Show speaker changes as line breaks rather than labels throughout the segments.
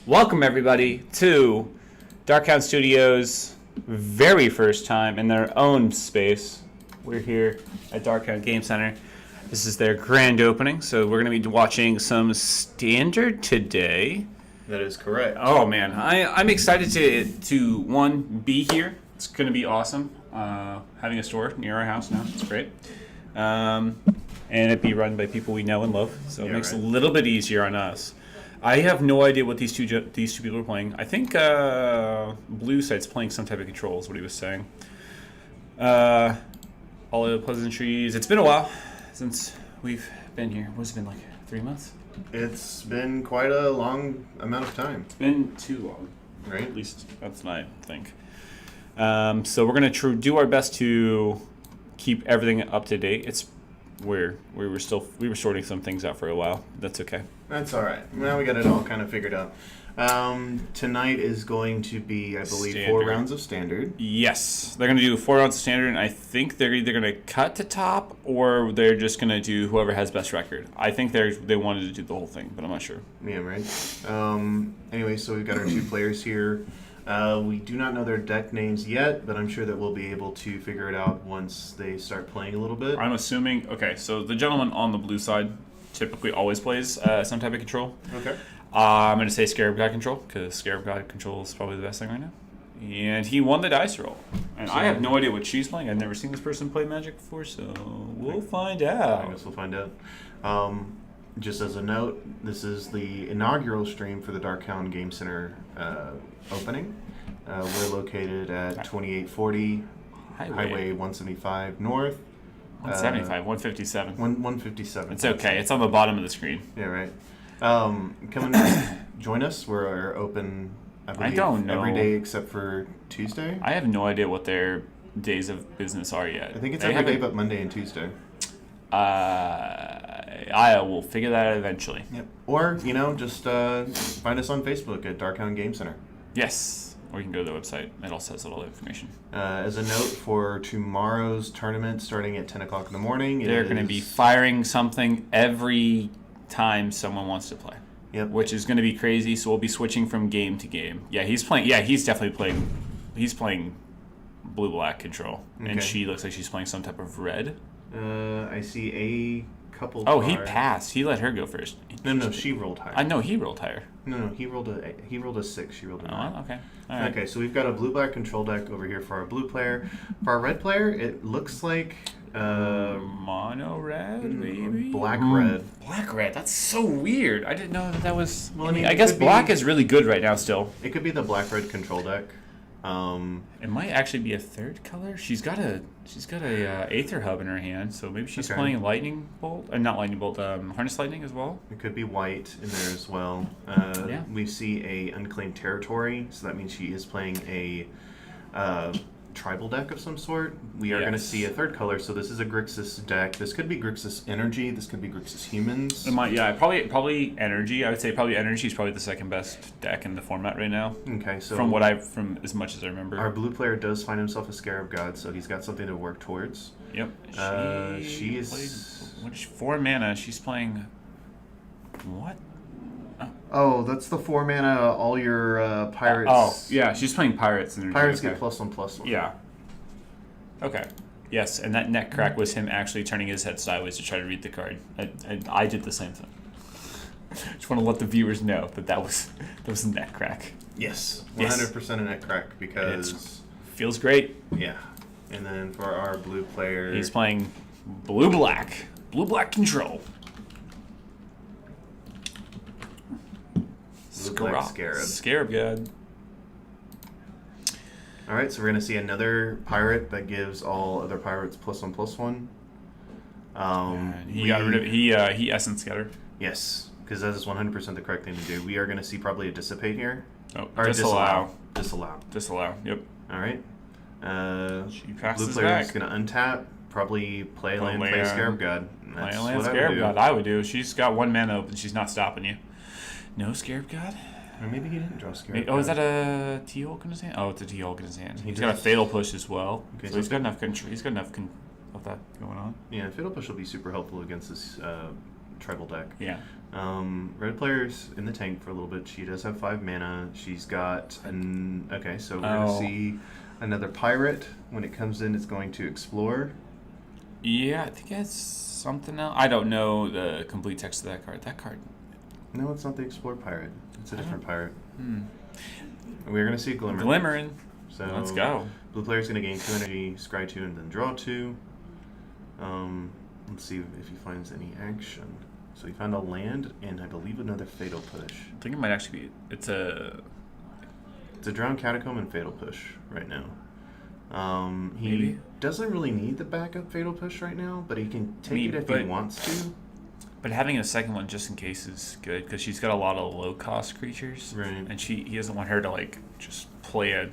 Welcome everybody to Darkhound Studios' very first time in their own space. We're here at Darkhound Game Center. This is their grand opening, so we're going to be watching some Standard today.
That is correct.
Oh man, I'm excited to one, be here. It's going to be awesome. Having a store near our house now, it's great. And it be run by people we know and love, so it makes it a little bit easier on us. I have no idea what these two people are playing. I think Blue Side's playing some type of control is what he was saying. All the pleasantries. It's been a while since we've been here. What's it been, like 3 months?
It's been quite a long amount of time.
It's been too long.
Right?
At least that's what I think. So we're going to do our best to keep everything up to date. We were sorting some things out for a while. That's okay.
That's all right. Now we got it all kind of figured out. Tonight is going to be, I believe,
Standard.
4 rounds of Standard.
Yes. They're going to do 4 rounds of Standard, and I think they're either going to cut to top or they're just going to do whoever has best record. I think they wanted to do the whole thing, but I'm not sure.
Yeah, right. Anyway, so we've got our 2 players here. We do not know their deck names yet, but I'm sure that we'll be able to figure it out once they start playing a little bit.
I'm assuming, okay, so the gentleman on the blue side typically always plays some type of control.
Okay.
I'm going to say Scarab God control, because Scarab God control is probably the best thing right now. And he won the dice roll. And I have no idea what she's playing. I've never seen this person play Magic before, so we'll find out.
I guess we'll find out. Just as a note, this is the inaugural stream for the Darkhound Game Center opening. We're located at 2840 Highway 175 North.
175, 157.
157.
It's okay. It's on the bottom of the screen.
Yeah, right. Come and join us. We're open, I believe,
don't know.
every day except for Tuesday.
I have no idea what their days of business are yet.
I think it's every day but Monday and Tuesday.
I will figure that out eventually.
Yep. Or, just find us on Facebook at Darkhound Game Center.
Yes. Or you can go to the website. It all says all the information.
As a note for tomorrow's tournament starting at 10 o'clock in the morning.
They're going to be firing something every time someone wants to play.
Yep.
Which is going to be crazy, so we'll be switching from game to game. Yeah, he's definitely playing. He's playing blue-black control. Okay. And she looks like she's playing some type of red.
I see a couple.
Oh, he passed. He let her go first.
No, she rolled higher.
I know he rolled higher.
No, he rolled a 6. She rolled a 9.
Oh, okay. All right.
Okay, so we've got a blue-black control deck over here for our blue player. For our red player, it looks like
mono red, maybe
black red.
Black red. That's so weird. I didn't know that was.
Well,
I guess black is really good right now. Still,
it could be the black-red control deck.
It might actually be a third color. She's got a Aether Hub in her hand, so maybe she's playing Lightning Bolt, not Lightning Bolt, Harness Lightning as well.
It could be white in there as well. We see a Unclaimed Territory, so that means she is playing a tribal deck of some sort. We are going to see a third color, so this is a Grixis deck. This could be Grixis Energy. This could be Grixis Humans.
It might, probably Energy. I would say probably Energy is probably the second best deck in the format right now.
Okay, so
from as much as I remember,
our blue player does find himself a Scarab God, so he's got something to work towards.
Yep.
She is
4 mana. She's playing what?
Oh, that's the 4 mana. All your pirates.
Oh, yeah, she's playing pirates.
Pirates get +1/+1.
Yeah. Okay. Yes, and that neck crack was him actually turning his head sideways to try to read the card. I did the same thing. Just want to let the viewers know that was a neck crack.
Yes, 100% a neck crack because
it feels great.
Yeah, and then for our blue player,
he's playing blue-black control. Scarab God.
All right, so we're gonna see another pirate that gives all other pirates +1/+1.
He got rid of he essence scattered.
Yes, because that is 100% the correct thing to do. We are gonna see probably a dissipate here.
Oh,
or
disallow.
Disallow.
Yep.
All right.
She passes
blue player is
back.
gonna untap. Probably play land, play Scarab God.
Play land, Scarab God. I would do. She's got 1 mana open. She's not stopping you. No Scarab God?
Or maybe he didn't draw Scarab God.
Oh, is that a T-Hulk in his hand? Oh, it's a T-Hulk in his hand. He's got a Fatal Push as well. Okay, so he's got enough control. He's got enough of that going on.
Yeah, Fatal Push will be super helpful against this tribal deck.
Yeah.
Red player's in the tank for a little bit. She does have 5 mana. She's got okay, so we're gonna see another pirate. When it comes in, it's going to explore.
Yeah, I think it's something else. I don't know the complete text of that card. That card.
No, it's not the explore pirate. It's a different pirate. We're gonna see a glimmer.
Glimmering.
So
let's go.
Blue player's gonna gain 2 energy, scry 2, and then draw 2. Let's see if he finds any action. So he found a land and I believe another fatal push.
I think it might actually be. It's a
drowned catacomb and fatal push right now. He
Maybe.
doesn't really need the backup fatal push right now, but he can take it if he wants to.
But having a second one just in case is good because she's got a lot of low cost creatures,
right?
And he doesn't want her to like just play a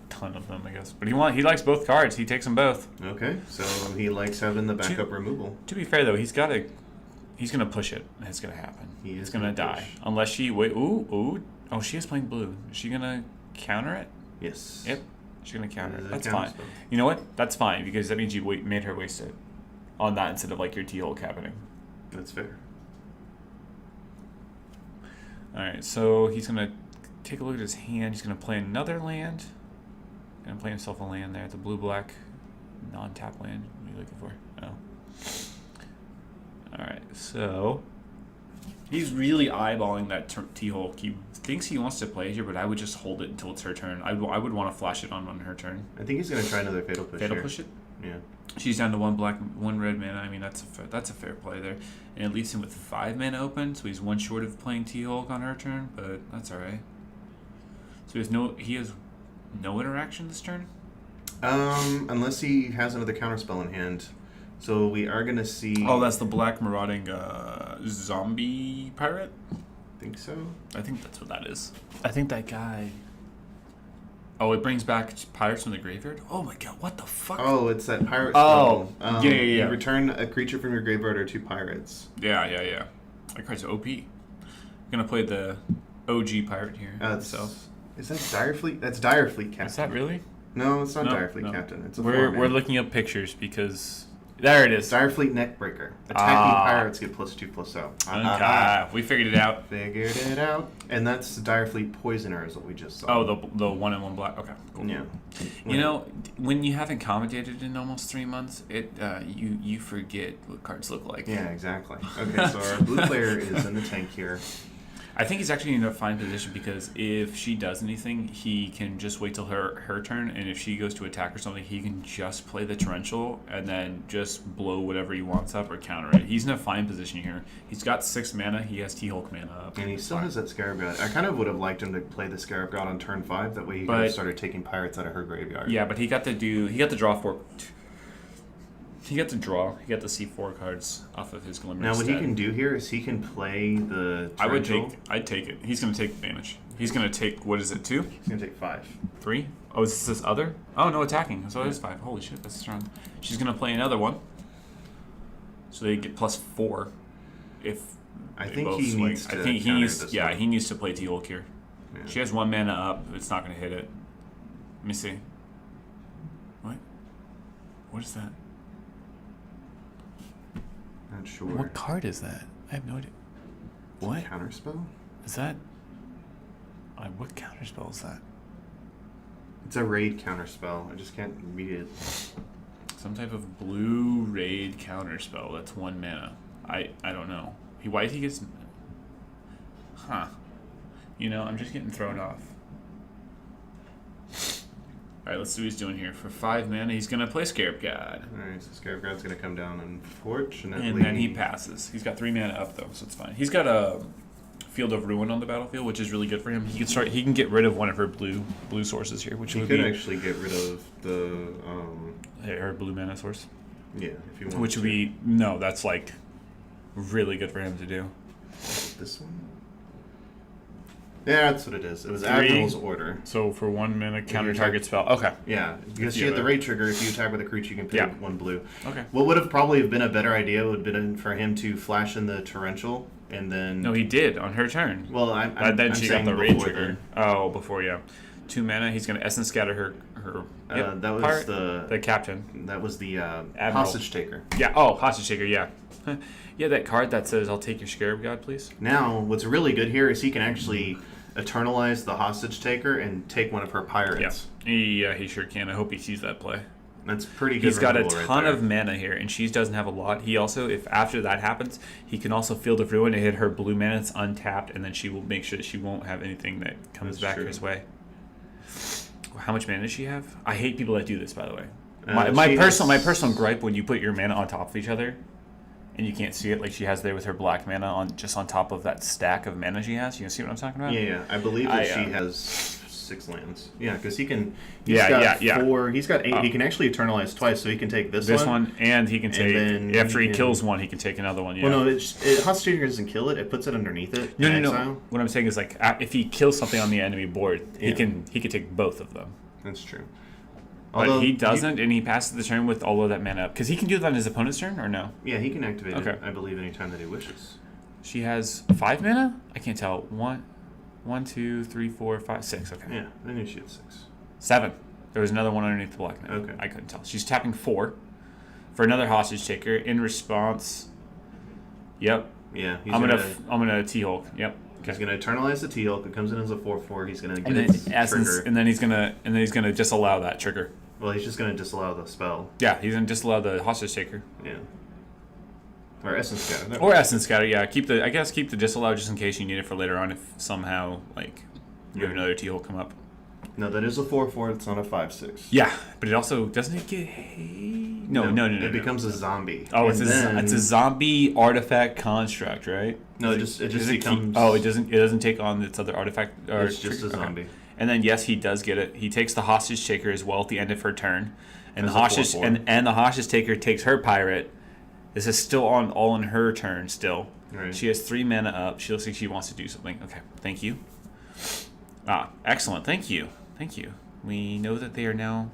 ton of them, I guess. But he likes both cards. He takes them both.
Okay, so he likes having the backup removal.
To be fair though, he's gonna push it. It's gonna happen. He's gonna die unless she wait. Ooh. Oh, she is playing blue. Is she gonna counter it?
Yes.
Yep. She's gonna counter it. That's fine. Spell. You know what? That's fine because that means you made her waste it on that instead of like your T-hole happening.
That's fair.
All right, so he's gonna take a look at his hand. He's gonna play another land. Gonna play himself a land there. The blue-black non-tap land. What are you looking for? Oh. All right, so he's really eyeballing that T-hole. He thinks he wants to play here, but I would just hold it until it's her turn. I would want to flash it on her turn.
I think he's gonna try another fatal push.
Fatal push it.
Yeah.
She's down to 1 black, 1 red mana. I mean, that's a fair play there, and it leaves him with 5 mana open, so he's 1 short of playing T-Hulk on her turn, but that's all right. So he has no interaction this turn.
Unless he has another counterspell in hand. So we are gonna see.
Oh, that's the black marauding zombie pirate.
Think so.
I think that's what that is. I think that guy. Oh, it brings back pirates from the graveyard? Oh my god, what the fuck?
Oh, it's that pirate
spell.
Oh,
yeah.
You return a creature from your graveyard or 2 pirates.
Yeah. That card's OP. I'm gonna play the OG pirate here.
Is that Direfleet? That's Direfleet Captain.
Is that really?
No, it's not Direfleet Captain. It's a
We're looking up pictures because... There it is.
Direfleet Neckbreaker. Attacking pirates get +2/+0.
Okay, we figured it out.
Figured it out. And that's Direfleet Poisoner is what we just saw.
Oh, the 1 and 1 black. Okay, cool.
Yeah.
You know, when you haven't commentated in almost 3 months, you forget what cards look like.
Yeah, exactly. Okay, so our blue player is in the tank here.
I think he's actually in a fine position because if she does anything, he can just wait till her turn, and if she goes to attack or something, he can just play the torrential and then just blow whatever he wants up or counter it. He's in a fine position here. He's got 6 mana. He has T-Hulk mana up.
And he still has that Scarab God. I kind of would have liked him to play the Scarab God on turn 5. That way he could have started taking pirates out of her graveyard.
Yeah, but he got to draw 4. He got to see 4 cards off of his Glimmer.
Now, what he can do here is he can play the torrential.
I'd take it. He's going to take advantage. He's going to take, what is it, 2?
He's going to take 5.
3? Oh, is this other? Oh, no, attacking. So it is 5. Holy shit, that's strong. She's going to play another one. So they get +4 if
I think he needs to
he needs to play T-Hulk here. Yeah. She has 1 mana up. It's not going to hit it. Let me see. What? What is that?
Not sure.
What card is that? I have no idea. What?
Counterspell?
Is that... what counterspell is that?
It's a raid counterspell. I just can't read it.
Some type of blue raid counterspell. That's 1 mana. I don't know. Why he gets... Huh. You know, I'm just getting thrown off. Alright, let's see what he's doing here. For 5 mana, he's going to play Scarab God.
Alright, so Scarab God's going to come down, unfortunately.
And then he passes. He's got 3 mana up, though, so it's fine. He's got a Field of Ruin on the battlefield, which is really good for him. He can get rid of one of her blue sources here, which would be...
He could actually get rid of the...
her blue mana source.
Yeah, if you want.
Which would be... No, that's, like, really good for him to do.
This one? Yeah, that's what it is. It was Admiral's Order.
So for 1 mana, counter target spell. Okay.
Yeah, because she had the raid trigger. If you attack with a creature, you can pay 1 blue.
Okay.
What would have probably been a better idea would have been for him to flash in the torrential and then...
No, he did on her turn.
Well, I'm
then
I'm
she got the raid trigger. Oh, before, yeah. 2 mana, he's going to Essence Scatter her
that was
the captain.
That was the
Admiral.
hostage taker.
Yeah, hostage taker, yeah. Yeah, that card that says, "I'll take your Scarab God, please."
Now, what's really good here is he can actually eternalize the hostage taker and take one of her pirates.
Yeah, he sure can. I hope he sees that play.
That's pretty good.
He's got a
right
ton
there.
of mana here, and she doesn't have a lot. He also, if after that happens, he can also Field of Ruin and hit her blue mana. It's untapped, and then she will make sure that she won't have anything that comes back his way. How much mana does she have? I hate people that do this, by the way. My personal gripe when you put your mana on top of each other, and you can't see it like she has there with her black mana on top of that stack of mana she has. You see what I'm talking about?
Yeah. I believe that she has 6 lands. Yeah, because he can.
He's got
4. He's got 8. He can actually eternalize twice, so he can take this one,
and he can take. After he kills one, he can take another one. Yeah.
Well, no, Hostage Taker doesn't kill it. It puts it underneath it.
No. What I'm saying is like if he kills something on the enemy board, he can take both of them.
That's true.
But he doesn't, and he passes the turn with all of that mana up. Because he can do that on his opponent's turn, or no?
Yeah, he can activate it, I believe, anytime that he wishes.
She has 5 mana? I can't tell. 1, 2, 3, 4, 5, 6. Okay.
Yeah, I knew she had 6.
7. There was another one underneath the black mana.
Okay.
I couldn't tell. She's tapping 4 for another hostage taker. In response, yep.
Yeah,
I'm gonna T-Hulk. Yep. Okay.
He's gonna eternalize the T-Hulk. It comes in as a 4/4. He's gonna get
its
trigger.
And then he's gonna disallow that trigger.
Well, he's just gonna disallow the spell.
Yeah, he's gonna disallow the hostage taker.
Yeah. Or Essence Scatter.
Or Essence Scatter, yeah. Keep the disallow just in case you need it for later on if somehow you have another T-Hole come up.
No, that is a 4/4. It's not a 5/6.
Yeah, but it also doesn't it get No.
It becomes a zombie.
Oh, it's a zombie artifact construct, right?
No, it just becomes.
It doesn't take on its other artifact. Or
it's just a zombie.
Okay. And then yes, he does get it. He takes the hostage taker as well at the end of her turn, and
As
the
a
hostage
4/4.
and the hostage taker takes her pirate. This is still all in her turn still.
Right.
She has 3 mana up. She looks like she wants to do something. Okay, thank you. Excellent. Thank you. We know that they are now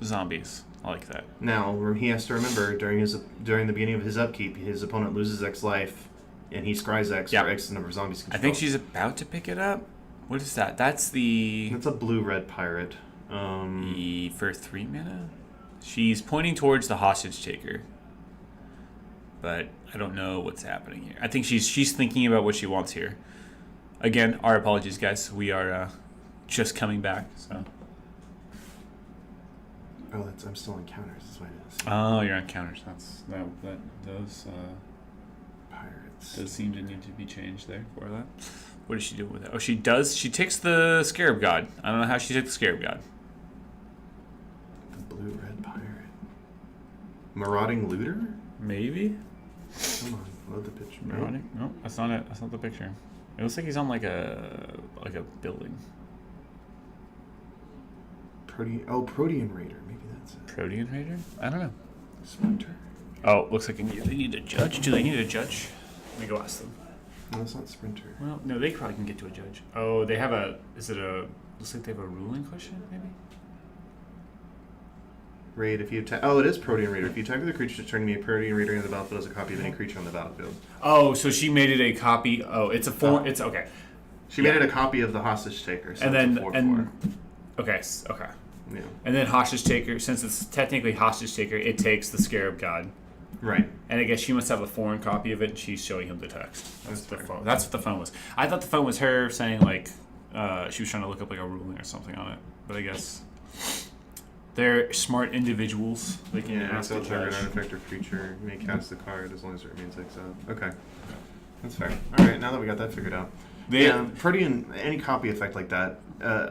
zombies. I like that.
Now he has to remember during the beginning of his upkeep, his opponent loses X life, and he scries X for X number of zombies.
I think she's about to pick it up. What is that? That's a
blue-red pirate.
For 3 mana? She's pointing towards the hostage taker. But I don't know what's happening here. I think she's thinking about what she wants here. Again, our apologies, guys. We are just coming back. So.
Oh, I'm still on counters. That's why it is.
Oh, you're on counters. Those
pirates
does seem to need to be changed there for that. What does she do with it? Oh, she does. She takes the Scarab God. I don't know how she took the Scarab God.
The blue-red pirate. Marauding Looter?
Maybe.
Come on, load the picture.
Marauding? No, that's not it. That's not the picture. It looks like he's on like a building.
Protean Raider. Maybe that's it.
Protean Raider? I don't know.
Splinter.
Oh, looks like they need a judge. Do they need a judge? Let me go ask them.
No, it's not Sprinter.
Well, no, they probably can get to a judge. Oh, they have looks like they have a ruling question, maybe?
Raid, if you attack... Oh, it is Protean Raider. If you attack with a creature turning me a Protean Raider into the battlefield as a copy of any creature on the battlefield.
Oh, so she made it a copy... Oh, it's a form... It's... Okay.
She made it a copy of the Hostage Taker, so
and then,
it's a 4/4.
Okay.
Yeah.
And then Hostage Taker, since it's technically Hostage Taker, it takes the Scarab God.
Right.
And I guess she must have a foreign copy of it, and she's showing him the text. That's what the phone was. I thought the phone was her saying, she was trying to look up, a ruling or something on it. But I guess they're smart individuals. They can ask the
target
judge.
artifact or creature. You may cast the card as long as it remains exiled. Okay. That's fair. All right, now that we got that figured out. Protean, any copy effect like that,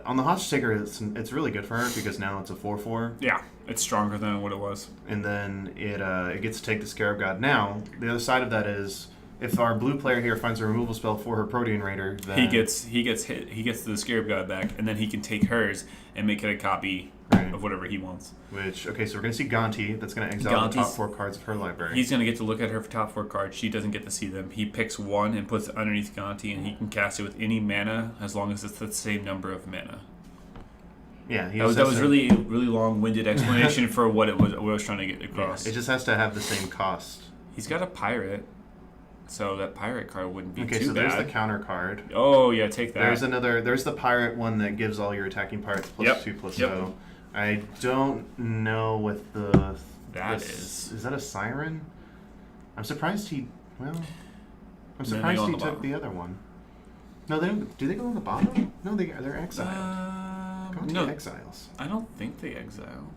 on the Hostage Taker, it's really good for her because now it's a 4/4.
Yeah, it's stronger than what it was.
And then it gets to take the Scarab God. Now, the other side of that is, if our blue player here finds a removal spell for her Protean Raider, then... He gets
the Scarab God back, and then he can take hers and make it a copy of whatever he wants.
So we're going to see Gonti. That's going to exile the top 4 cards of her library.
He's going to get to look at her top 4 cards. She doesn't get to see them. He picks one and puts it underneath Gonti, and he can cast it with any mana as long as it's the same number of mana.
Yeah,
that was really long-winded explanation for what I was trying to get across.
Yeah, it just has to have the same cost.
He's got a pirate, so that pirate card wouldn't be too bad. Okay, so
there's the counter card.
Oh yeah, take that.
There's the pirate one that gives all your attacking pirates +2/+0. I don't know what is that a siren? I'm surprised he. Well, I'm
Then they
surprised
go on
he
the
took
bottom.
the other one. No, they don't. Do they go on the bottom? No, they're exiled. Gonti
No,
exiles.
I don't think they exile.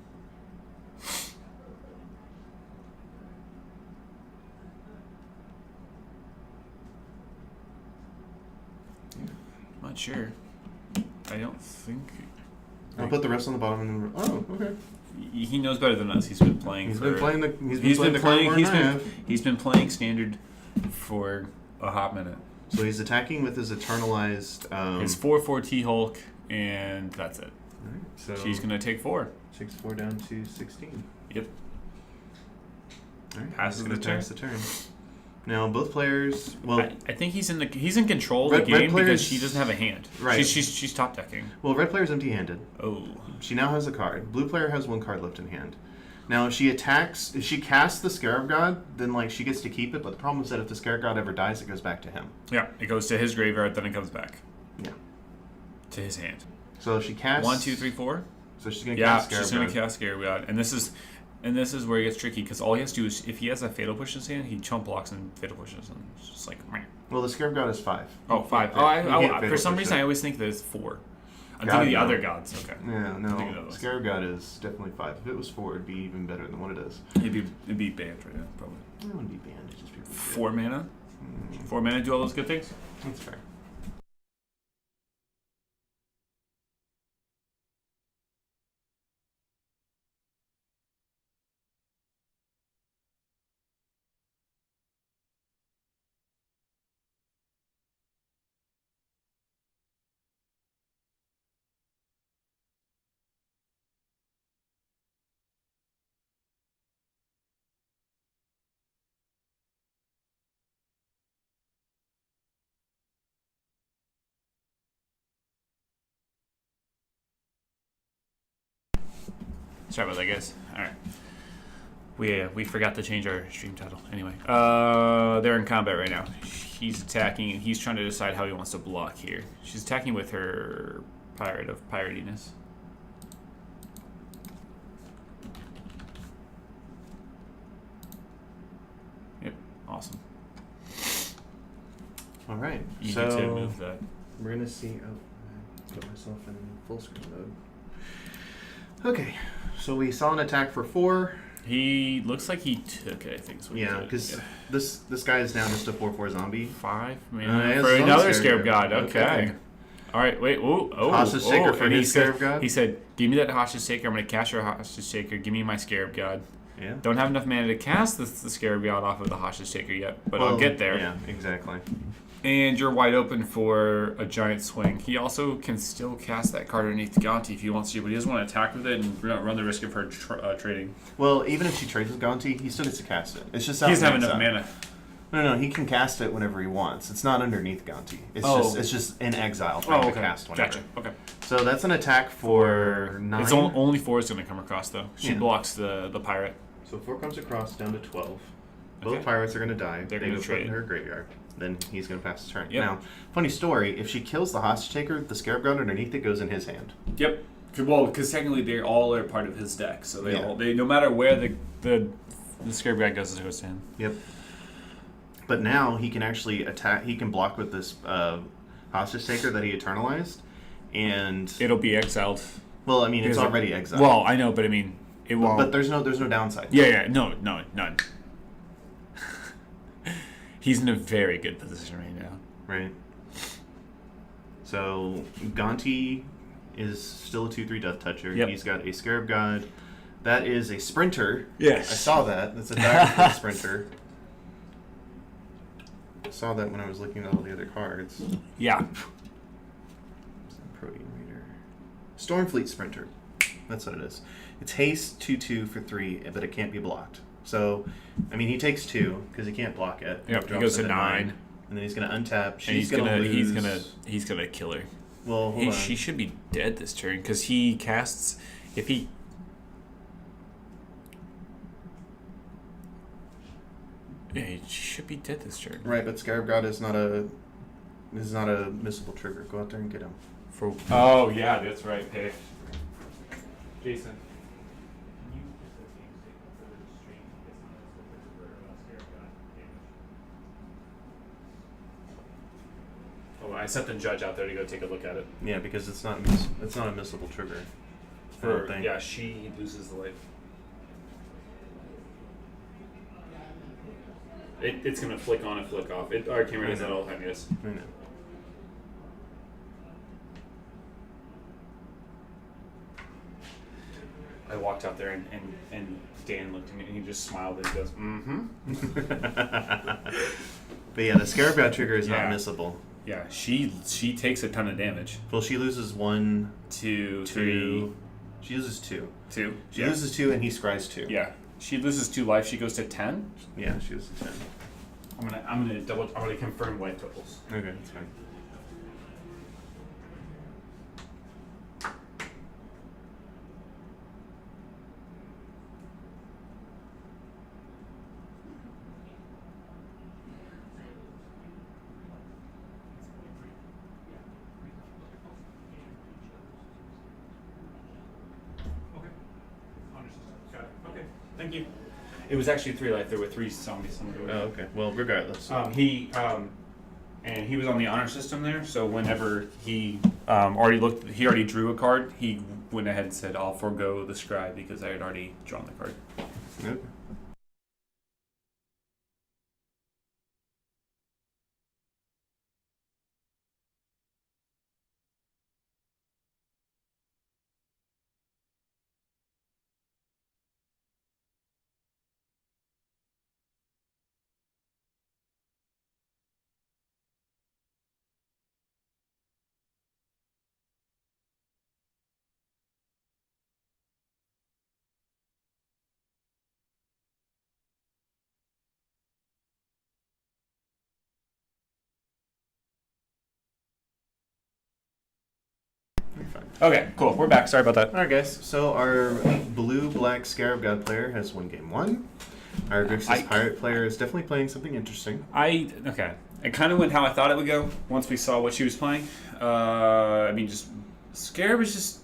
Not sure. I don't think.
I'll put the rest on the bottom. And oh, okay.
He knows better than us. He's been playing.
He's
for,
been playing the.
He's been playing standard for a hot minute.
So he's attacking with his eternalized.
His 4/4 T-Hulk, and that's it.
Right, so
she's gonna take 4.
Takes 4 down to 16.
Yep.
All right.
Passes the turn.
Pass the turn. Now both players. Well,
I think he's in control of the game because she doesn't have a hand.
Right.
She's top decking.
Well, red player's empty-handed.
Oh.
She now has a card. Blue player has 1 card left in hand. Now, if she attacks, if she casts the Scarab God, then like she gets to keep it. But the problem is that if the Scarab God ever dies, it goes back to him.
Yeah, it goes to his graveyard, then it comes back.
Yeah.
To his hand.
So if she casts
1, 2, 3, 4.
So she's gonna cast Scarab God.
She's gonna cast Scarab God, and this is where it gets tricky because all he has to do is if he has a Fatal Push in his hand, he chump blocks and Fatal Pushes, and it's just like. Meh.
Well, the Scarab God is 5.
Oh, 5. For some reason, I always think that it's 4. I'm thinking the other gods. Okay.
Yeah, no. Scarab God is definitely 5. If it was 4, it'd be even better than what it is.
It'd be banned right now, probably.
It wouldn't be banned. It'd just be
4 mana. 4 mana do all those good things.
That's fair.
Sorry about that, guys. All right. We forgot to change our stream title. Anyway, they're in combat right now. He's attacking, and he's trying to decide how he wants to block here. She's attacking with her Pirate of Piratiness. Yep, awesome.
All right.
Easy
so
to move that.
We're gonna see. Oh, I put myself in full screen mode. Okay, so we saw an attack for 4.
He looks like he took it, I think.
Yeah, because this guy is now just a 4/4 zombie.
5 mana for another Scarab God. Okay. All right, wait.
Hostage Taker for his Scarab God?
He said, give me that Hostage Taker. I'm going to cast your Hostage Taker. Give me my Scarab God.
Yeah.
Don't have enough mana to cast the Scarab God off of the Hostage Taker yet, but I'll get there.
Yeah, exactly.
And you're wide open for a giant swing. He also can still cast that card underneath Gonti if he wants to, but he doesn't want to attack with it and run the risk of her trading.
Well, even if she trades with Gonti, he still gets to cast it. It's just
he doesn't have enough mana.
No, he can cast it whenever he wants. It's not underneath Gonti. It's just in exile trying to cast whenever.
Gotcha. Okay.
So that's an attack for 9.
It's only 4 is going to come across though. She blocks the pirate.
So 4 comes across down to 12.
Okay.
Both pirates are going to die.
They're going to trade
in her graveyard. Then he's going to pass his turn.
Yep.
Now, funny story. If she kills the Hostage Taker, the Scarab God underneath it goes in his hand.
Yep. Well, because technically they all are part of his deck, so they no matter where the Scarab God goes, it goes to him.
Yep. But now he can actually attack. He can block with this Hostage Taker that he eternalized, and
it'll be exiled.
Well, I mean, it's already exiled.
Well, I know, but I mean, it won't.
But there's no downside.
Yeah, no, none. He's in a very good position right now.
Right. So Gonti is still a 2/3 Death Toucher.
Yep.
He's got a Scarab God. That is a Sprinter.
Yes.
I saw that. That's a Darkhound Sprinter. I saw that when I was looking at all the other cards.
Yeah.
Protean Reader. Stormfleet Sprinter. That's what it is. It's haste 2/2 for 3, but it can't be blocked. So, I mean, he takes 2 because he can't block it.
Yep. He goes to 9.
And then he's gonna untap.
He's gonna kill her.
Well, hold on.
She should be dead this turn because he casts. If he. Yeah, she should be dead this turn.
Right, but Scarab God is not a missable trigger. Go out there and get him.
Oh yeah, that's right. Hey, Jason. I sent the judge out there to go take a look at it.
Yeah, because it's not a missable trigger.
Yeah, she loses the life. It's gonna flick on and flick off. Our camera does that all the time, yes.
I know.
I walked out there and Dan looked at me and he just smiled and he goes, mm-hmm.
But yeah, the Scarab God trigger is not missable.
Yeah, she takes a ton of damage.
Well, she loses 1, 2, 3. She loses 2.
2?
She loses 2 and he scries 2.
Yeah. She loses 2 life, she goes to 10?
Yeah, she loses 10.
I'm gonna confirm white totals.
Okay, that's fine.
Thank you. It was actually 3 life. There were 3 zombies.
Oh, okay. Well, regardless.
He was on the honor system there. So whenever he already drew a card. He went ahead and said, "I'll forego the scribe because I had already drawn the card."
Yep.
Okay, cool. We're back. Sorry about that.
Alright, guys. So our blue-black Scarab God player has won game 1. Our Grixis Pirate player is definitely playing something interesting.
Okay. It kind of went how I thought it would go once we saw what she was playing. Just Scarab is just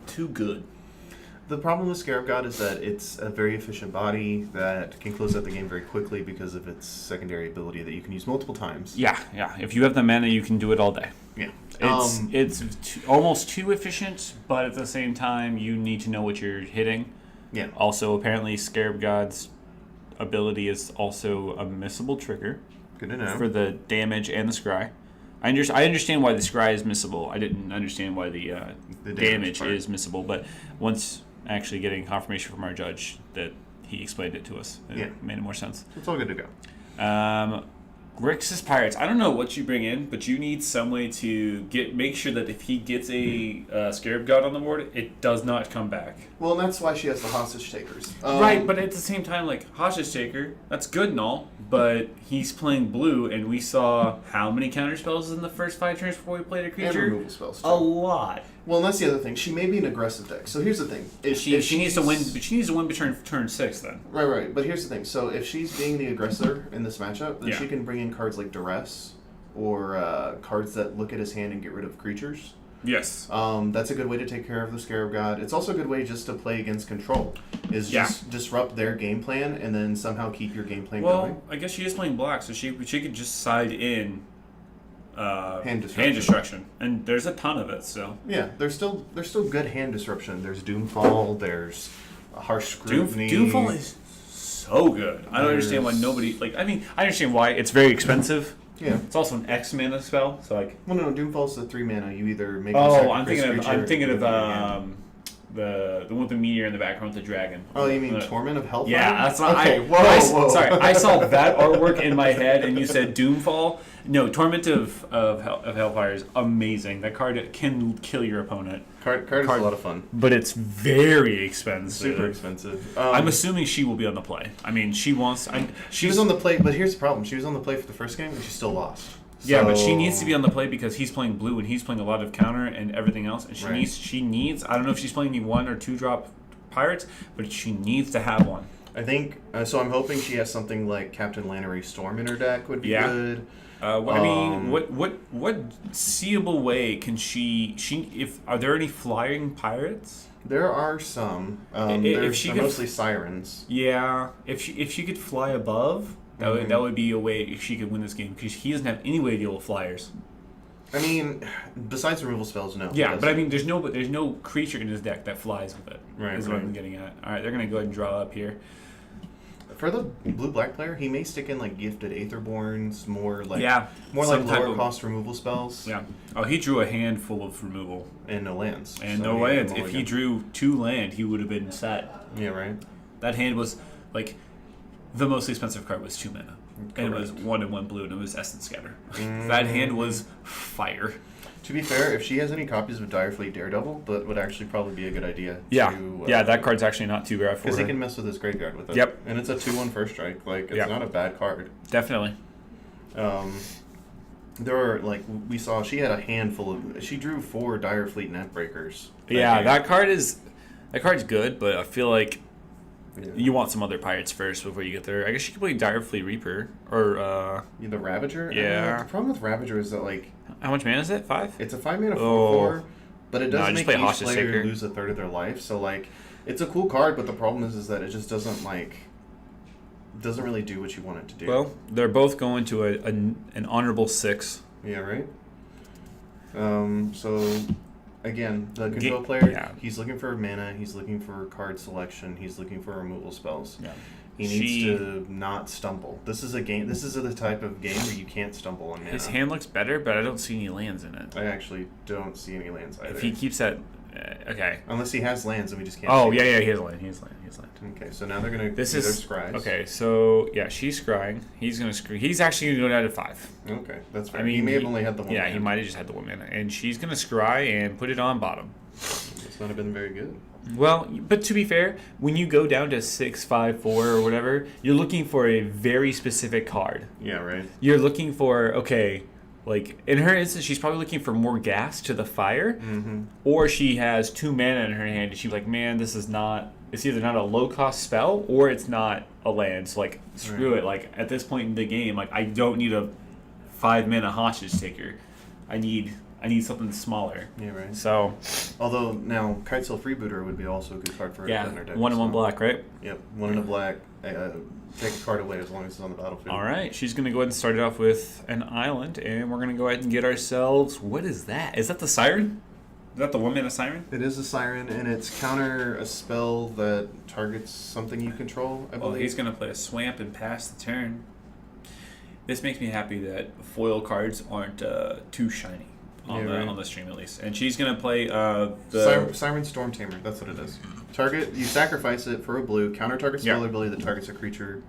too good.
The problem with Scarab God is that it's a very efficient body that can close out the game very quickly because of its secondary ability that you can use multiple times.
Yeah. If you have the mana, you can do it all day.
Yeah.
It's almost too efficient, but at the same time, you need to know what you're hitting.
Yeah.
Also, apparently, Scarab God's ability is also a missable trigger.
Good to know.
For the damage and the scry. I understand why the scry is missable. I didn't understand why the damage is missable, but once actually getting confirmation from our judge that he explained it to us, it made more sense.
It's all good to go.
Grixis Pirates. I don't know what you bring in, but you need some way to make sure that if he gets a Scarab God on the board, it does not come back.
Well, and that's why she has the hostage takers.
Right, but at the same time, like, hostage taker, that's good and all, but he's playing blue, and we saw how many counter spells in the first 5 turns before we played a creature?
And removal spells, too.
A lot.
Well, and that's the other thing. She may be an aggressive deck. So here's the thing.
She needs to win. But she needs to win between turn 6 then.
Right. But here's the thing. So if she's being the aggressor in this matchup, then she can bring in cards like Duress or cards that look at his hand and get rid of creatures.
Yes.
That's a good way to take care of the Scarab God. It's also a good way just to play against control. Just disrupt their game plan and then somehow keep your game plan going.
Well, I guess she is playing black, so she could just side in
hand
destruction, and there's a ton of it. So
yeah, there's still good hand disruption. There's Doomfall. There's harsh scrutiny.
Doomfall is so good. I don't understand why nobody I understand why it's very expensive.
Yeah,
it's also an X mana spell. So
well, no, Doomfall's the 3 mana. You either make.
I'm thinking of the one with the meteor in the background with the dragon.
Oh, you mean Torment of Hellfire?
Yeah, that's not.
Okay, whoa.
Sorry, I saw that artwork in my head, and you said Doomfall. No, Torment of Hellfire is amazing. That card can kill your opponent.
Card is a lot of fun,
but it's very expensive.
Super expensive.
I'm assuming she will be on the play. I mean, she wants.
She was on the play, but here's the problem: she was on the play for the first game, and she still lost.
Yeah, but she needs to be on the play because he's playing blue and he's playing a lot of counter and everything else. And she needs. I don't know if she's playing any 1 or 2 drop pirates, but she needs to have one.
I think so. I'm hoping she has something like Captain Lannery Storm in her deck would be good.
What seeable way can she? If are there any flying pirates?
There are some. They're mostly sirens.
Yeah, if she could fly above. That would be a way she could win this game because he doesn't have any way to deal with flyers.
I mean, besides removal spells, no.
Yeah, but I mean, there's no creature in his deck that flies with it.
Right.
Is what I'm getting at. All right, they're gonna go ahead and draw up here.
For the blue-black player, he may stick in like Gifted Aetherborns, more like lower cost removal spells.
Yeah. Oh, he drew a handful of removal.
And no lands.
And so no lands. If he drew 2 land, he would have been set.
Yeah, right.
That hand was like the most expensive card was 2 mana.
Correct.
And it was 1 and 1 blue, and it was Essence Scatter. That hand was fire.
To be fair, if she has any copies of Direfleet Daredevil, that would actually probably be a good idea.
Yeah, that card's actually not too bad for her.
Because he can mess with his graveyard with it.
Yep.
And it's a 2/1 first strike. Like, it's not a bad card.
Definitely.
There were, like, we saw, she had a handful of, she drew 4 Direfleet Netbreakers.
That card's good, but I feel like you want some other pirates first before you get there. I guess you could play Direfleet Reaper, or,
the Ravager?
Yeah.
The problem with Ravager is that, like...
How much mana is it? 5?
It's a 5 mana 4/4, but it does make each
Hostage
player
Taker.
lose a third of their life. So like, it's a cool card, but the problem is that it just doesn't really do what you want it to do.
Well, they're both going to an honorable 6.
Yeah, right. So again, the control player, he's looking for mana, he's looking for card selection, he's looking for removal spells.
Yeah.
He needs to not stumble. This is the type of game where you can't stumble on mana.
His hand looks better, but I don't see any lands in it.
I actually don't see any lands either.
If he keeps that... okay.
Unless he has lands and we just can't
see
it.
He has land.
Okay, so now they're going to do their scries.
Okay, so, she's scrying. He's going to scry. He's actually going to go down to 5.
Okay, that's fair. I mean, he may have only had the 1
Yeah,
mana.
he might have just had the 1 mana. And she's going to scry and put it on bottom.
It's not been very good.
Well, but to be fair, when you go down to 6, 5, 4, or whatever, you're looking for a very specific card.
Yeah, right.
You're looking for, like, in her instance, she's probably looking for more gas to the fire, or she has 2 mana in her hand, and she's like, man, it's either not a low-cost spell, or it's not a land, so, like, screw it. Like, at this point in the game, like, I don't need a 5-mana hostage taker. I need something smaller.
Yeah, right.
So,
although now Kitesail Freebooter would be also a good card for her in her deck.
1 and 1 black, right?
Yep, 1 and a black. Take a card away as long as it's on the battlefield.
All right, she's going to go ahead and start it off with an island, and we're going to go ahead and get ourselves... What is that? Is that the Siren? Is that the 1 mana Siren?
It is a Siren, and it's counter a spell that targets something you control, I believe.
He's going to play a Swamp and pass the turn. This makes me happy that foil cards aren't too shiny on the stream, at least. And she's going to play the...
Siren Storm Tamer, that's what it is. You sacrifice it for a blue, counter target spell ability that targets a creature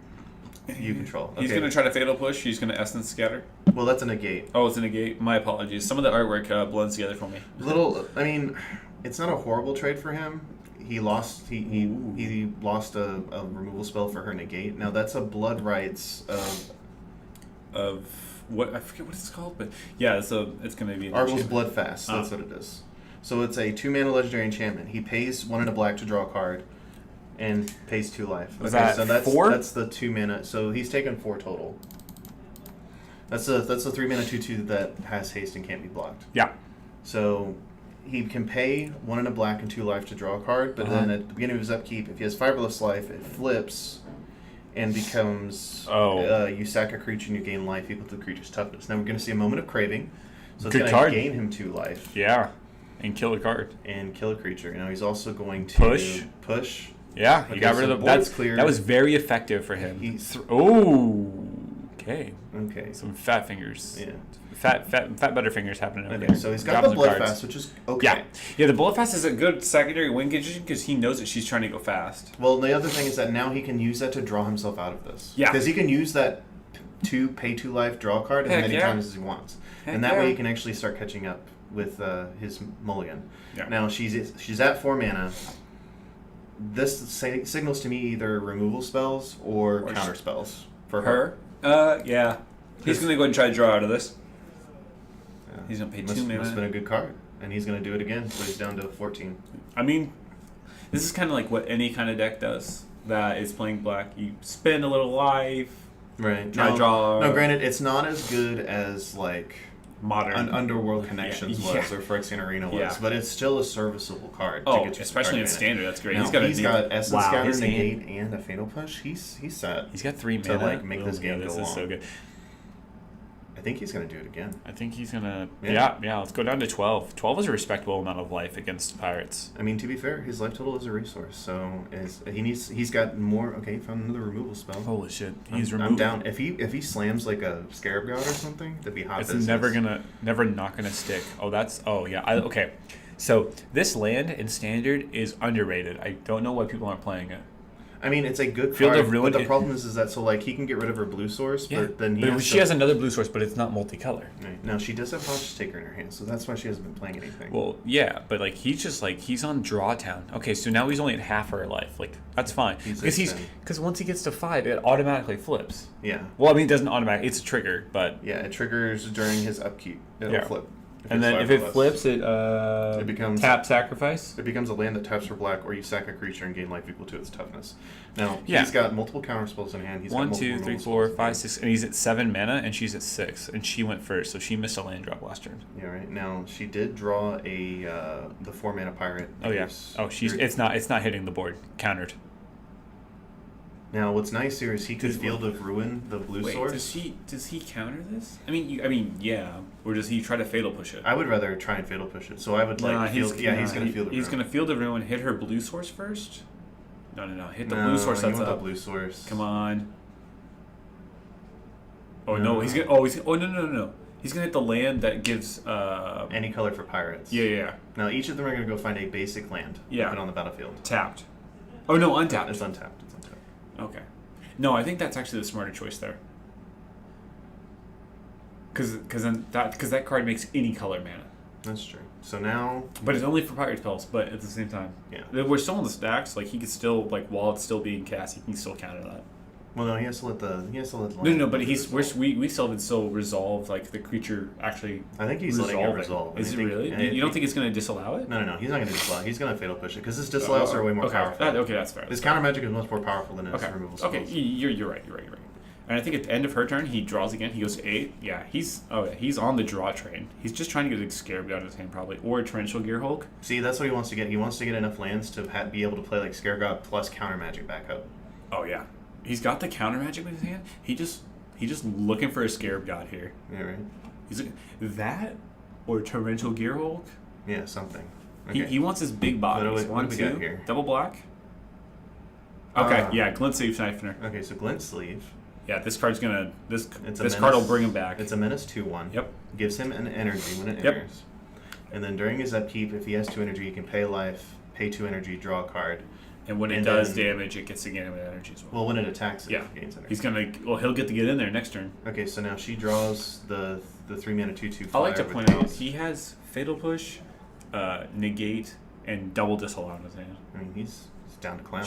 you control. Okay.
He's going to try to Fatal Push. He's going to Essence Scatter.
Well, that's a negate.
Oh, it's a negate. My apologies. Some of the artwork blends together for me.
It's not a horrible trade for him. He lost. He lost a removal spell for her negate. Now that's a Blood Rights
of what, I forget what it's called, but yeah, it's going to be an
Argyl's Bloodfast. That's what it is. So it's a 2-mana legendary enchantment. He pays 1 and a black to draw a card, and pays 2 life.
So that's 4?
That's the 2 mana. So he's taken 4 total. That's the 3 mana 2/2 that has haste and can't be blocked.
Yeah.
So he can pay 1 and a black and 2 life to draw a card, but then at the beginning of his upkeep, if he has fiberless life, it flips and becomes you sack a creature and you gain life equal to the creature's toughness. Now we're going to see a moment of craving. So it's going to gain him 2 life.
Yeah. And kill a card.
And kill a creature. He's also going to push.
Yeah, he got rid of
that's clear.
That was very effective for him. Okay. Some fat fingers.
Yeah.
Fat butterfingers happening over there.
So he's got the Bloodfast, which is okay.
Yeah, the Bloodfast is a good secondary win condition because he knows that she's trying to go fast.
Well, the other thing is that now he can use that to draw himself out of this. Yeah. Because he can use that to pay 2 life, draw a card as many times as he wants. And that way he can actually start catching up with his mulligan. Yeah. Now she's at 4 mana. This signals to me either removal spells or counter spells for her.
Yeah. He's going to go ahead and try to draw out of this. Yeah. He's going to pay 2 mana.
Must have been a good card. And he's going to do it again, so he's down to 14.
I mean, this is kind of like what any kind of deck does that is playing black. You spend a little life.
Right.
Try to draw.
No, granted, it's not as good as, like...
Modern
Underworld Connections was, or Phyrexian Arena was, but it's still a serviceable card.
Especially in Standard, that's great.
Now, he's got Essence Scatter, Negate, and a Fatal Push. He's set.
He's got 3 mana
to make this game go
on. This is so good.
think he's going to do it again.
I think he's going to... Yeah, let's go down to 12. 12 is a respectable amount of life against pirates.
I mean, to be fair, his life total is a resource, so he's got more... Okay, he found another removal spell.
Holy shit. He's
removed. I'm down. If he slams like a Scarab God or something, that'd be hot business.
It's never not going to stick. Oh, that's... Oh, yeah. Okay. So, this land in Standard is underrated. I don't know why people aren't playing it.
I mean, it's a good
Field
card,
of Ruin,
but the problem is that, so, like, he can get rid of her blue source, but then
she has another blue source, but it's not multicolor.
Right. Now, she does have Hostage Taker in her hand, so that's why she hasn't been playing anything.
Well, yeah, but, like, he's just, like, he's on draw town. Okay, so now he's only at half her life. Like, that's fine. Because once he gets to 5, it automatically flips.
Yeah.
Well, I mean, it doesn't automatically. It's a trigger, but...
Yeah, it triggers during his upkeep. It'll flip.
And then if it flips, it becomes tap sacrifice.
It becomes a land that taps for black, or you sack a creature and gain life equal to its toughness. Now he's got multiple counter spells in hand. He's
1, 2, 3, 4, 5, 6, and he's at 7 mana, and she's at 6, and she went first, so she missed a land drop last turn.
Yeah, right. Now she did draw the 4 mana pirate.
Oh yeah. Oh, it's not hitting the board. Countered.
Now, what's nice here is he could Field of Ruin the blue source.
Does he counter this? I mean, yeah. Or does he try to Fatal Push it?
I would rather try and Fatal Push it. So I would he's going to Field of Ruin.
He's going to Field of Ruin, hit her blue source first? No. Hit the blue source that's up.
The blue source.
Come on. Oh, no. He's going to... Oh, no. He's going to hit the land that gives...
any color for pirates.
Yeah.
Now, each of them are going to go find a basic land.
Yeah.
Put on the battlefield.
Tapped. Oh, no, untapped.
It's untapped.
Okay. No, I think that's actually the smarter choice there. Because that card makes any color mana.
That's true. So now...
But it's only for pirate spells, but at the same time.
Yeah.
We're still in the stacks, like he could still, like, while it's still being cast, he can still counter that.
Well, no, he has to let the
No, but we still haven't resolved, like, the creature actually
I think he's letting it resolve.
Is it really? You don't think it's going to disallow it?
No, he's not going to disallow it. He's going to Fatal Push it, because his disallows are way more powerful.
Okay, that's fair.
His counter magic is much more powerful than his removal spells.
Okay, you're right. And I think at the end of her turn, he draws again. He goes to 8. Yeah, he's on the draw train. He's just trying to get a Scarab God in his hand, probably, or a Torrential Gearhulk.
See, that's what he wants to get. He wants to get enough lands to be able to play like Scarab God plus counter magic backup.
Oh yeah, he's got the counter magic in his hand. He just looking for a Scarab God here.
Yeah, right.
He's like, that or Torrential Gearhulk.
Yeah, something. Okay.
He wants his big bodies.
What do we got here?
Double black. Okay, Glint Sleeve Siphoner.
Okay, so Glint Sleeve.
Yeah, this card's gonna this card will bring him back.
It's a menace 2/1.
Yep.
Gives him an energy when it enters. And then during his upkeep, if he has 2 energy, he can pay life, pay 2 energy, draw a card.
And when it does damage, it gets to gain energy as well.
Well, when it attacks, it gains energy.
He's he'll get to get in there next turn.
Okay, so now she draws the 3 mana 2/2
I like to point out he has Fatal Push, Negate, and Double Disallow in his hand.
I mean, he's down to clown.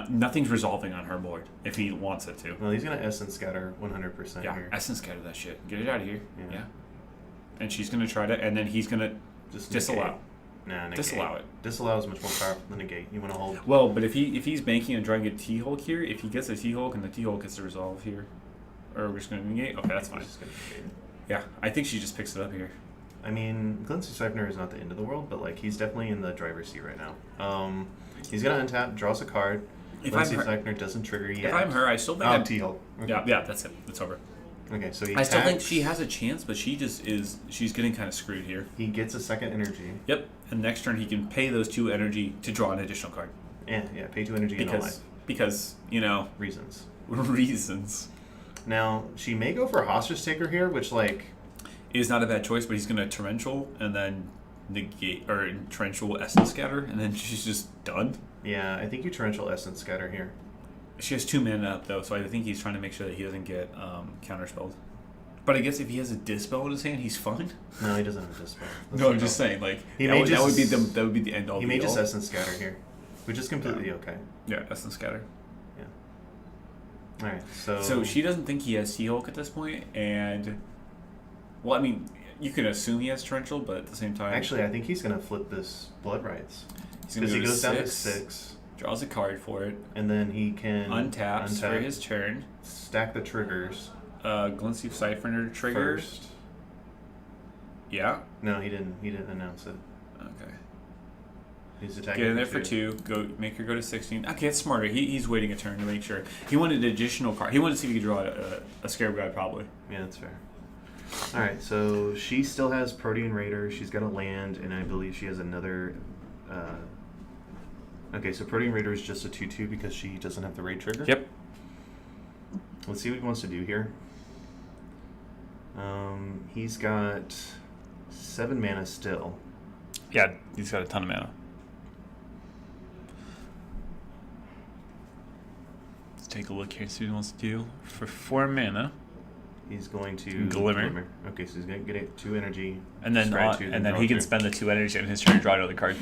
Nothing's resolving on her board if he wants it to.
Well, he's gonna Essence Scatter 100% here.
Essence Scatter that shit. Get it out of here. Yeah. And she's gonna try to, and then he's gonna
just
disallow.
Nah, negate.
Disallow it.
Disallow is much more powerful than negate. You want to hold.
Well, but if he's banking on trying to get T-Hulk here, if he gets a T-Hulk and the T-Hulk gets to resolve here, or we're just gonna negate. Okay, that's fine. Yeah, I think she just picks it up here.
I mean, Glint Sleeve Siphoner is not the end of the world, but like he's definitely in the driver's seat right now. He's gonna untap, draws a card. Glint Sleeve Siphoner doesn't trigger yet.
If I'm her, I still think
T-Hulk. Okay.
Yeah, that's it. It's over.
Okay, so
I still think she has a chance, but she's getting kind of screwed here.
He gets a second energy.
Yep, and next turn he can pay those 2 energy to draw an additional card.
Yeah, pay 2 energy in all life.
Because,
reasons.
Reasons.
Now, she may go for a Hostage Taker here, which, like...
is not a bad choice, but he's going to Torrential and then negate, or Torrential Essence Scatter, and then she's just done.
Yeah, I think you Torrential Essence Scatter here.
She has 2 mana up, though, so I think he's trying to make sure that he doesn't get counterspelled. But I guess if he has a Dispel in his hand, he's fine.
No, he doesn't have a Dispel.
No, I'm just saying, like, that would be the end all.
He may just Essence Scatter here, which is completely okay.
Yeah, Essence Scatter.
Yeah. All right,
so she doesn't think he has She-Hulk at this point, and well, I mean, you can assume he has Torrential, but at the same time,
actually, I think he's gonna flip this Blood Rites
because he
goes down to 6.
Draws a card for it,
and then he can
untap for his turn.
Stack the triggers.
Glint Sleeve Siphoner trigger
first.
Yeah.
No, he didn't. He didn't announce it.
Okay.
He's attacking.
Get in there for 2. Go make her go to 16. Okay, that's smarter. He's waiting a turn to make sure. He wanted an additional card. He wanted to see if he could draw a Scarab God, probably.
Yeah, that's fair. All right, so she still has Protean Raider. She's got a land, and I believe she has another. Okay, so Protean Raider is just a 2/2 because she doesn't have the raid trigger.
Yep.
Let's see what he wants to do here. He's got 7 mana still.
Yeah, he's got a ton of mana. Let's take a look here, see what he wants to do. For 4 mana,
he's going to
Glimmer.
Okay, so he's going to get 2 energy.
And then
draw
he can spend the 2 energy in his turn to draw another card.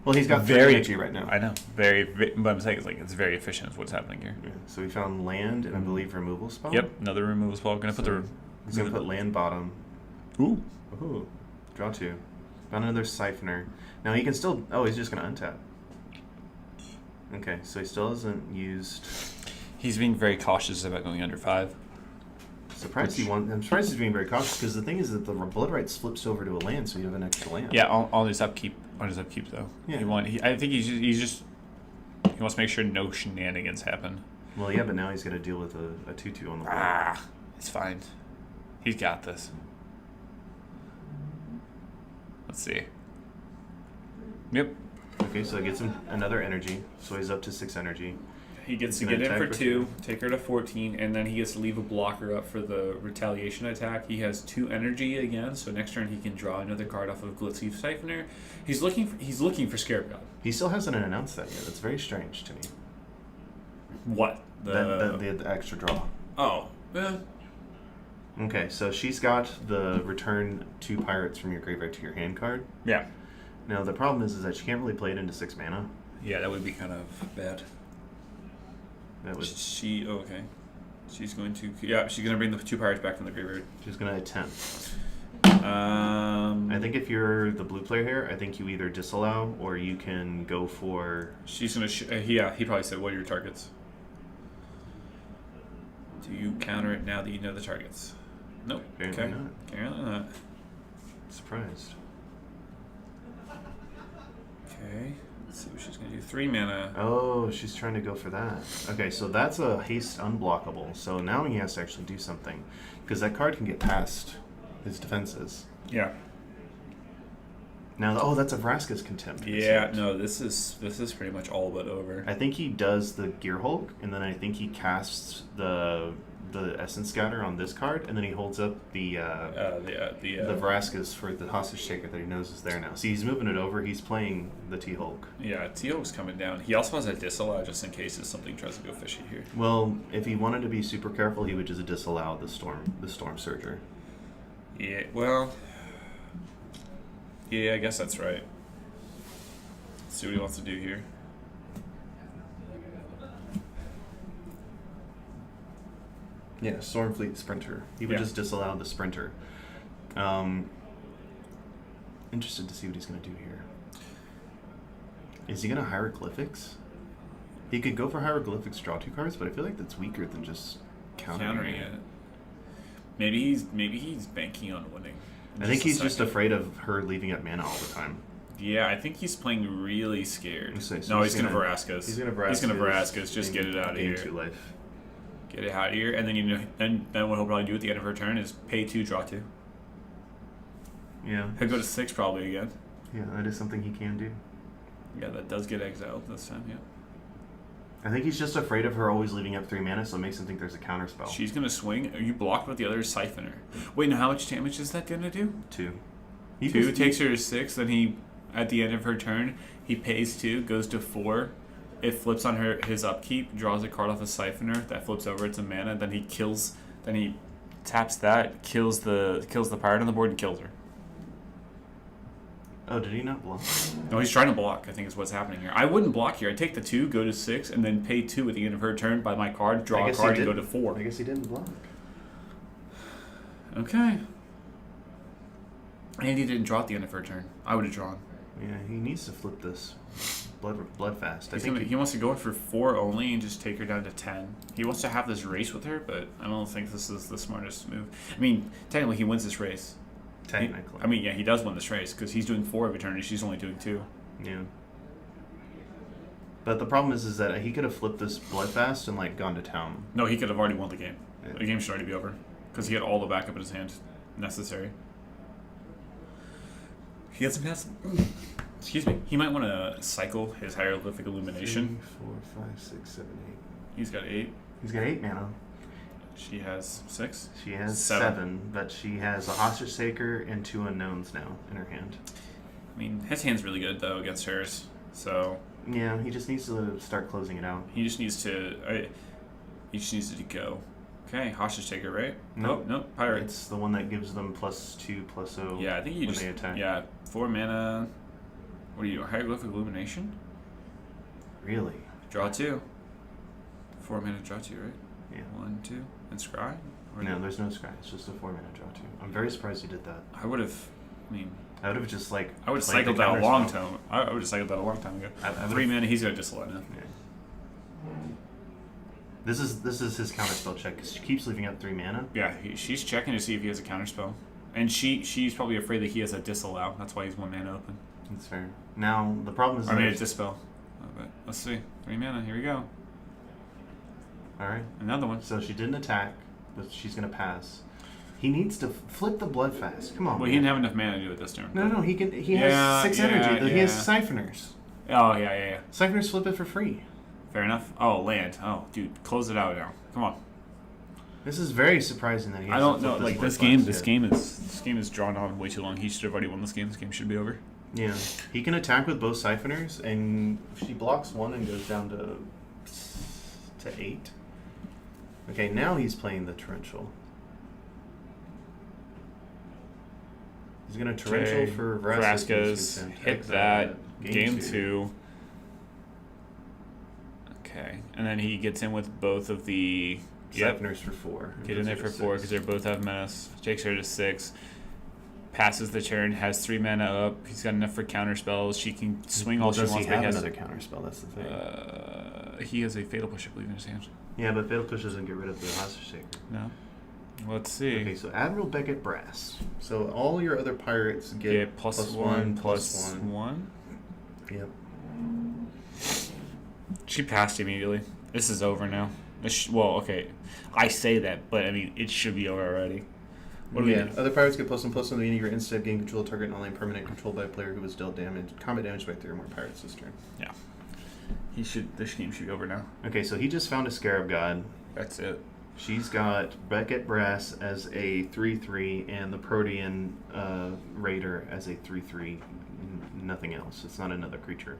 Well, he's got 3 energy right now.
I know. But I'm saying it's very efficient is what's happening here.
Yeah, so we found land and I believe removal spell.
Yep, another removal spell. He's
gonna put land bottom.
Ooh.
Ooh. Draw 2. Found another Siphoner. Now he can still. Oh, he's just gonna untap. Okay, so he still hasn't used.
He's being very cautious about going under 5.
I'm surprised he's being very cautious because the thing is that the Blood Rights flips over to a land, so you have an extra land.
Yeah, on his upkeep. On his upkeep, though.
Yeah.
I think he wants to make sure no shenanigans happen.
Well, yeah, but now he's got to deal with a 2/2 on the board.
It's fine. He's got this. Let's see. Yep.
Okay, so it gets him another energy, so he's up to 6 energy.
He gets to get in for 2, take her to 14, and then he gets to leave a blocker up for the retaliation attack. He has 2 energy again, so next turn he can draw another card off of Glitzy Siphoner. He's looking for Scarab God.
He still hasn't announced that yet. That's very strange to me.
What?
The extra draw.
Oh.
Okay, so she's got the return 2 pirates from your graveyard to your hand card.
Yeah.
Now the problem is that she can't really play it into 6 mana.
Yeah, that would be kind of bad.
Okay.
She's going to bring the 2 pirates back from the graveyard.
She's going to attempt. I think if you're the blue player here, I think you either disallow or you can go for.
She's going to. He probably said, "What are your targets?" Do you counter it now that you know the targets? Nope.
Apparently not.
Apparently not.
Surprised.
Okay. Let's see what she's going to do. 3 mana.
Oh, she's trying to go for that. Okay, so that's a haste unblockable. So now he has to actually do something. Because that card can get past his defenses.
Yeah.
Now, that's a Vraska's Contempt.
Yeah, no, this is pretty much all but over.
I think he does the Gear Hulk, and then I think he casts the Essence Scatter on this card, and then he holds up the Vraskas for the hostage taker that he knows is there now. See, he's moving it over. He's playing the T-Hulk.
Yeah, T-Hulk's coming down. He also has a disallow just in case something tries to go fishy here.
Well, if he wanted to be super careful, he would just disallow the Storm Surger.
Yeah, well... Yeah, I guess that's right. Let's see what he wants to do here.
Yeah, Stormfleet Sprinter. He would just disallow the Sprinter. Interested to see what he's going to do here. Is he going to Hieroglyphics? He could go for Hieroglyphics, draw 2 cards, but I feel like that's weaker than just countering it.
Maybe he's banking on winning.
I think he's just afraid of her leaving up mana all the time.
Yeah, I think he's playing really scared.
So
no, he's going to Vraskas.
He's going to Vraskas.
Just get it out of here.
2 life.
Get it out of here, and then then what he'll probably do at the end of her turn is pay 2, draw 2.
Yeah.
He'll go to 6 probably again.
Yeah, that is something he can do.
Yeah, that does get exiled this time. Yeah.
I think he's just afraid of her always leaving up 3 mana, so it makes him think there's a counter spell.
She's gonna swing. Are you blocked with the other Siphoner? Wait, now how much damage is that gonna do?
2.
2 takes her to 6. Then he, at the end of her turn, he pays 2, goes to 4. It flips on his upkeep, draws a card off a Siphoner that flips over to mana. Then he kills. Then he taps that, kills the pirate on the board, and kills her.
Oh, did he not block?
No, he's trying to block, I think is what's happening here. I wouldn't block here. I'd take the 2, go to 6, and then pay 2 at the end of her turn, buy my card, draw a card, and go to 4.
I guess he didn't block.
Okay. And he didn't draw at the end of her turn. I would have drawn.
Yeah, he needs to flip this blood fast.
He wants to go in for 4 only and just take her down to 10. He wants to have this race with her, but I don't think this is the smartest move. I mean, technically he wins this race.
Technically.
He does win this race because he's doing 4 every turn and she's only doing 2.
Yeah. But the problem is that he could have flipped this blood fast and gone to town.
No, he could have already won the game.
Yeah.
The game should already be over because he had all the backup in his hand. necessary. He gets a pass. Excuse me. He might want to cycle his hieroglyphic illumination.
3, 4, 5, 6, 7, 8.
He's got 8.
He's got 8 mana.
She has 6.
She has 7, but she has a hostage taker and 2 unknowns now in her hand.
I mean, his hand's really good though against hers. So
yeah, he just needs to start closing it out.
He just needs to. He just needs to go. Okay, hostage taker, right?
Nope.
Oh, no, pirate.
It's the one that gives them +2/+0.
Yeah, I think you
when
just
they attack.
Yeah, 4 mana. What are you? Hieroglyphic illumination?
Really?
Draw 2. 4 mana, draw 2, right?
Yeah.
1, 2, and scry.
No, there's no scry. It's just a 4 mana draw 2. I'm very surprised you did that.
I would have. I mean,
I would have just like.
I would have cycled that a long time. I would have cycled that a long time ago. 3 mana, he's got disallowed now.
Yeah. This is his counterspell check because she keeps leaving out 3 mana.
Yeah, she's checking to see if he has a counterspell, and she's probably afraid that he has a disallow. That's why he's 1 mana open.
That's fair. Now the problem is.
I mean, a dispel. But let's see, 3 mana. Here we go.
All right.
Another one.
So she didn't attack, but she's gonna pass. He needs to flip the bloodfast. Come on.
Well, he didn't have enough mana to do it this turn.
No, he can. He has 6 energy. He has siphoners.
Oh yeah.
Siphoners flip it for free.
Fair enough. Oh, land. Oh, dude, close it out now. Come on.
This is very surprising that he.
I don't know. Like this game is drawn on way too long. He should have already won this game. This game should be over.
Yeah, he can attack with both siphoners, and she blocks 1 and goes down to 8. Okay, now he's playing the torrential. He's gonna torrential for
Vraska's. Hit that. Game 2. Okay, and then he gets in with both of the
siphoners for 4.
Get in there for 4 because they both have menace. Takes her to 6. Passes the turn. Has 3 mana up. He's got enough for counter spells. She can swing all she wants.
Does he have another counter spell? That's the thing.
He has a fatal push, I believe, in his hand.
Yeah, but fatal push doesn't get rid of the hostage taker.
No. Let's see.
Okay, so Admiral Beckett Brass. So all your other pirates get +1/+1. Yep.
She passed immediately. This is over now. Well, okay. I say that, but I mean, it should be over already. What do we do?
Other pirates get +1/+1 at the beginning of your instead gain control of target online permanent controlled by a player who was dealt combat damage by 3 or more pirates this turn.
Yeah. This game should be over now.
Okay, so he just found a Scarab God.
That's it.
She's got Beckett Brass as a 3/3 and the Protean Raider as a 3/3. Nothing else. It's not another creature.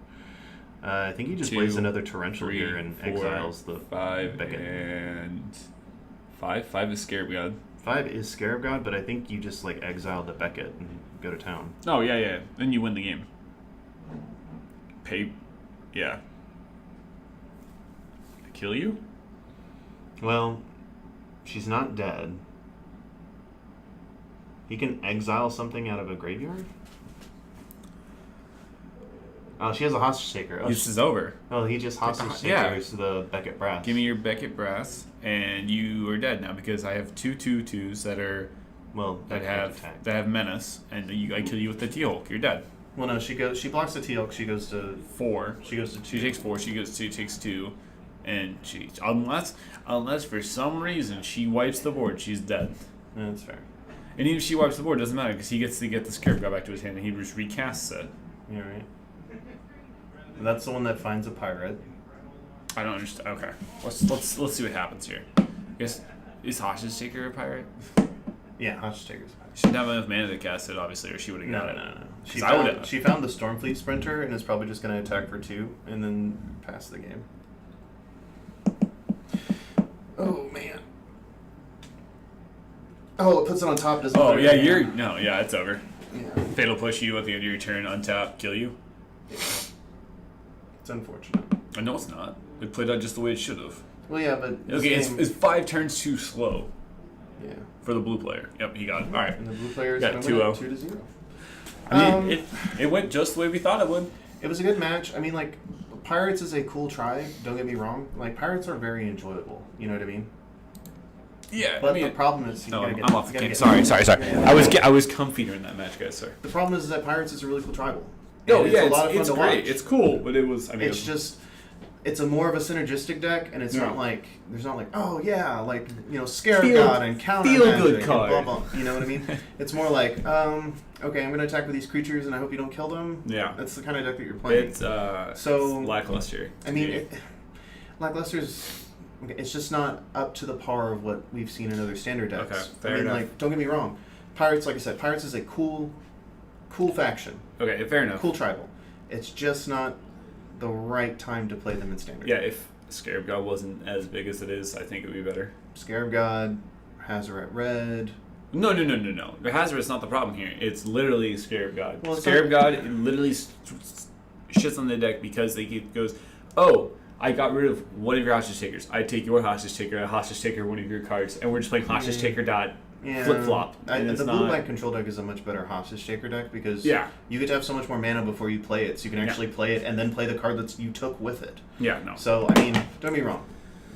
I think he just plays another torrential here and exiles the
5
Beckett.
And 5. 5 is Scarab God.
5 is Scarab God, but I think you just like exile the Beckett and go to town.
Oh yeah. Then you win the game. Yeah. Kill you?
Well, she's not dead. He can exile something out of a graveyard? Oh, she has a hostage taker. Oh,
this is over.
Oh, he just hostage takers the Beckett Brass.
Give me your Beckett Brass, and you are dead now because I have 2 2/2s that are that have menace, and I kill you with the T-Hulk. You're dead.
Well, no, she blocks the T-Hulk. She goes to
4.
She goes to 2.
She takes 4. She goes 2. Takes 2, and unless for some reason she wipes the board, she's dead.
Yeah, that's fair.
And even if she wipes the board, it doesn't matter because he gets to get the Scarab God back to his hand, and he just recasts it.
Yeah, right. That's the one that finds a pirate.
I don't understand. Okay, let's see what happens here. I guess is Hostage Taker a pirate?
Yeah, Hostage Taker's a pirate.
She didn't have enough mana to cast it, obviously, or she would have got it.
No. She found the Stormfleet Sprinter and is probably just going to attack for 2 and then pass the game. Oh man. Oh, it puts it on top. Doesn't
oh yeah, it's over.
Yeah.
Fatal push you at the end of your turn, untap, kill you.
Yeah. It's unfortunate.
No, it's not. It played out just the way it should have.
Well, yeah, but
okay, it's 5 turns too slow.
Yeah.
For the blue player. Yep, he got it. All right.
And the blue player is
got 2-0.
2-0.
I mean, it went just the way we thought it would.
It was a good match. I mean, like, Pirates is a cool tribe. Don't get me wrong. Like, Pirates are very enjoyable. You know what I mean?
Yeah.
But the problem is,
I'm off the game. Sorry.
Yeah.
I was comfy during that match, guys. Sorry.
The problem is that Pirates is a really cool tribal.
No,
it's
yeah,
a lot of fun
it's
to
great.
watch.
It's cool, but it was. I mean,
it's just it's a more of a synergistic deck, and it's
Yeah.
not like there's not like, oh yeah, like, you know, Scarab
Feel-
God and counter
feel
magic
good
and
card.
blah, blah. You know what I mean? It's more like, okay, I'm gonna attack with these creatures, and I hope you don't kill them.
Yeah.
That's the kind of deck that you're playing.
It's
So-
it's lackluster.
I mean, Lackluster's. It's just not up to the par of what we've seen in other standard decks.
Okay, fair
I mean,
enough.
like, don't get me wrong. Pirates, like I said, Pirates is a cool faction.
Okay, fair enough.
Cool tribal. It's just not the right time to play them in standard.
Yeah, if Scarab God wasn't as big as it is, I think it would be better.
Scarab God, Hazoret Red.
No. The Hazoret's not the problem here. It's literally Scarab God.
Well, it's
Scarab
not-
God it literally shits on the deck because goes, oh, I got rid of one of your hostage takers. I take your hostage taker, a hostage taker, one of your cards, and we're just playing hostage taker dot flip flop.
The blue-black control deck is a much better hostage taker deck because you get to have so much more mana before you play it, so you can actually play it and then play the card that you took with it.
Yeah, no.
So, I mean, don't get me wrong.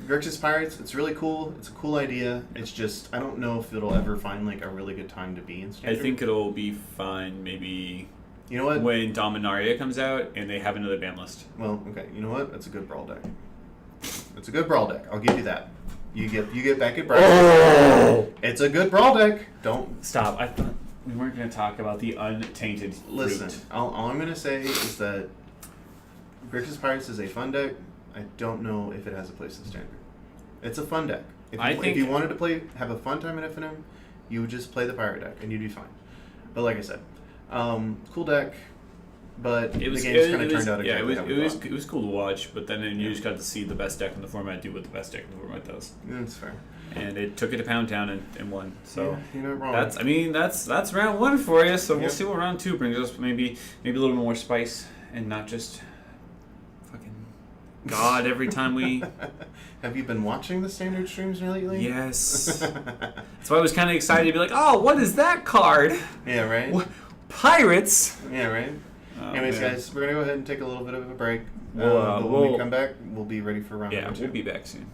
Grixis Pirates, it's really cool. It's a cool idea. It's just, I don't know if it'll ever find, like, a really good time to be in standard.
I think it'll be fine maybe
You know what?
when Dominaria comes out and they have another ban list.
Well, okay. You know what? It's a good brawl deck. It's a good brawl deck. I'll give you that. You get back at brawl.
Oh!
It's a good brawl deck. Don't
Stop. I thought we weren't going to talk about the untainted
listen.
fruit.
All I'm gonna say is that Grixis Pirates is a fun deck. I don't know if it has a place in standard. It's a fun deck. If you wanted to have a fun time at FNM, you would just play the pirate deck and you'd be fine. But like I said, cool deck. But the game's kind of turned out exactly how we thought.
It was cool to watch, but then you just got to see the best deck in the format do what the best deck in the format does.
That's fair.
And it took it to Pound Town and won. So
yeah, you're not wrong.
That's round one for you. So we'll
Yep.
see what round two brings us. Maybe a little more spice and not just fucking God every time we.
Have you been watching the standard streams lately?
Yes. That's why I was kind of excited to be like, oh, what is that card?
Yeah, right?
What? Pirates?
Yeah, right?
Oh,
Anyways,
man.
guys, we're going to go ahead and take a little bit of a break.
We'll,
but when we come back, we'll be ready for round
Yeah,
number two.
we'll be back soon.